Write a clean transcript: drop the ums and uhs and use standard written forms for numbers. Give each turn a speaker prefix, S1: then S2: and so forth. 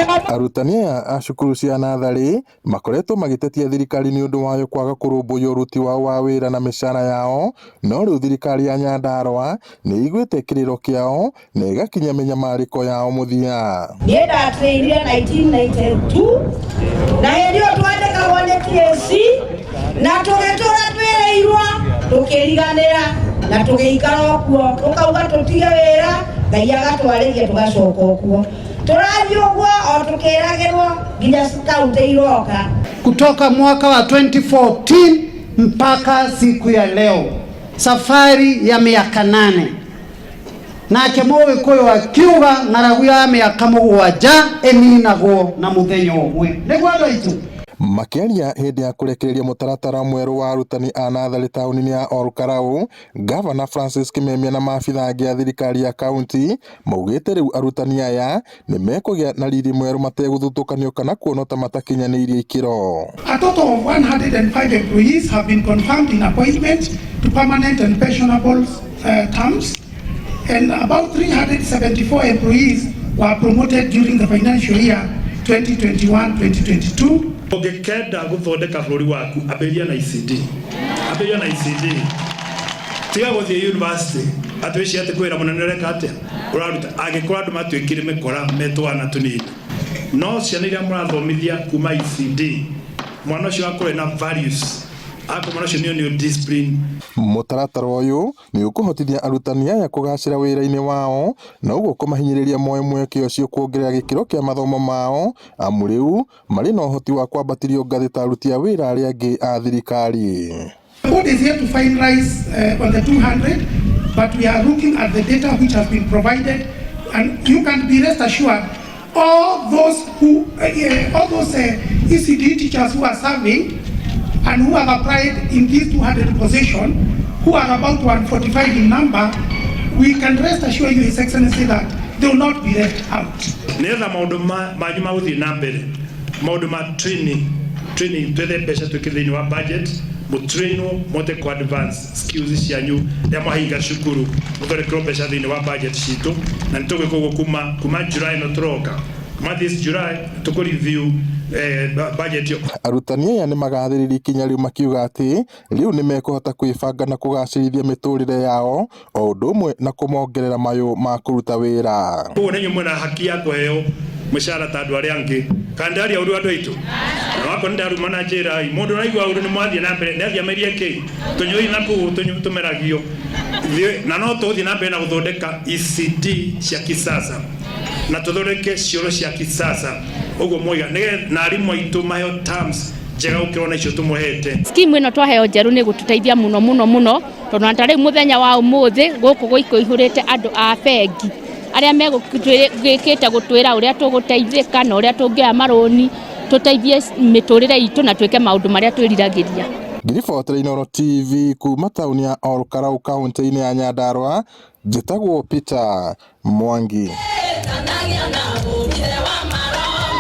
S1: Arutani a cukuru cia natharĩ makoretwo magĩtetia thirikari nĩ ũndũ wayo kwaga kũrũmbũiya ũruti wao wa wĩra na mĩcara yao, no rĩu thirikari ya Nyandarua nĩ iguĩte kĩrĩro kĩao na ĩgakinya mĩnyamarĩko yao mũthia.
S2: Niĩ ndateithire 1992 na hĩndĩ ĩyo twandĩkagwo nĩ TSC na tũgĩtũra twĩrĩirwo tũkĩriganĩra na tũgĩikara okuo tũkauga tũtige wĩra Ngai agatwarĩria tũgacoka okuo. Tũrathiĩ ũguo o tũkĩragĩrwo nginya kaunti iroka.
S3: Kutoka mwaka wa 2014 mpaka siku ya leo, safari ya miaka 8. Nake Mũgĩkũyũ akiuga ng'aragu ya mĩaka 7 ĩninagwo na mũthenya ũmwe. Nĩguo andũ aitũ
S1: makĩaria hĩndĩ ya kũrekereria mũtaratara mwerũ wa arutani a natharĩ taũni-inĩ ya Olkarau, Gavana Francis Kimemia na maabitha angĩ a thirikari ya kaunti maugĩte rĩu arutani aya nĩ mekũgĩa na riri mwerũ mategũthutũkanio kana kuonwo ta matakinyanĩirie ikĩro.
S4: A total of 105 employees have been confirmed in appointment to permanent and pensionable terms, and about 374 employees were promoted during the financial year 2021-2022.
S5: Ũngĩkenda gũthondeka bũrũri waku ambĩrĩria na ICD. Tiga gũthiĩ university atwĩci atĩ kwĩra mũnene reka atĩa ũraruta angĩkorwo andũ matuĩkire mĩkora metwana tũnini. No ciana iria mũrathomithia kuma ICD mwana ũcio akũrĩ na values mwana ũcio nĩ discipline.
S1: Mũtaratara ũyũ nĩ ũkũhotithia arutani aya kũgacĩra wĩra-inĩ wao na ũguo kũmahinyĩrĩria mweke ũcio kuongerera gĩkĩro kĩa mathomo mao amu rĩu marĩ na ũhoti wa kwambatĩrio ngathĩ ta aruti a wĩra arĩa angĩ a thirikari.
S4: The board is here to finalize on the 200, but we are looking at the data which has been provided, and you can be rest assured all those ECD teachers who are serving and who have applied in these 200 positions, who are about 145 in number, we can rest assure you, His Excellency, that they will not be left out.
S5: Nĩgetha maũndũ manyu magũthiĩ na mbere, maũndũ ma training twethe mbeca twĩkĩre thĩinĩ wa budget, mũtrainwo mote ku advance skills cianyu ya mahinga cukuru, mũthondekerwo mbeca thĩinĩ wa budget citũ, na nĩtũgwĩka ũguo kuma July no tũroka. Kuma this July tũkũ review budget.
S1: Arutani aya nĩ magathĩrĩria ikinya rĩu makiuga atĩ rĩu nĩ mekũhota kwĩbanga na kũgacĩrithia mĩtũrĩre yao o ũndũ ũmwe na kũmongerera mayũ ma kũruta wĩra.
S5: Ũguo nĩ nyumwe na haki ya kũheo mũcara ta andũ arĩa angĩ. Kandaria ũrĩa andũ aitũ. Na wako ndaruma na njĩra mũndũ ũraigua ũrũ nĩ mwathiĩ na mbere nĩ athiamerie kĩ tũnyũi na kũu tũmeragio na no tũthiĩ na mbere na gũthondeka ECD cia kisasa na tũthondeke cioro cia kisasa. Ũguo moiga na arimũ aitũ maheo terms njega gũkĩrwo na icio tũmũhete.
S6: Skimu ĩno twaheo njerũ nĩ gũtũteithia mũno tondũ na tarĩ mũthenya wa ũmũthĩ gũkũ gũikũihũrĩte andũ a bengi arĩa megũgĩkĩte gũtwĩra ũrĩa tũgũteithĩka na ũrĩa tũngĩoya marũni tũteithie mĩtũrĩre itũ na twĩke maũndũ marĩa twĩriragĩria.
S1: Ngiribotere Inooro TV kuma taũni ya Olkarau kaunti-inĩ ya Nyandarua, njĩtagwo Peter Mwangi.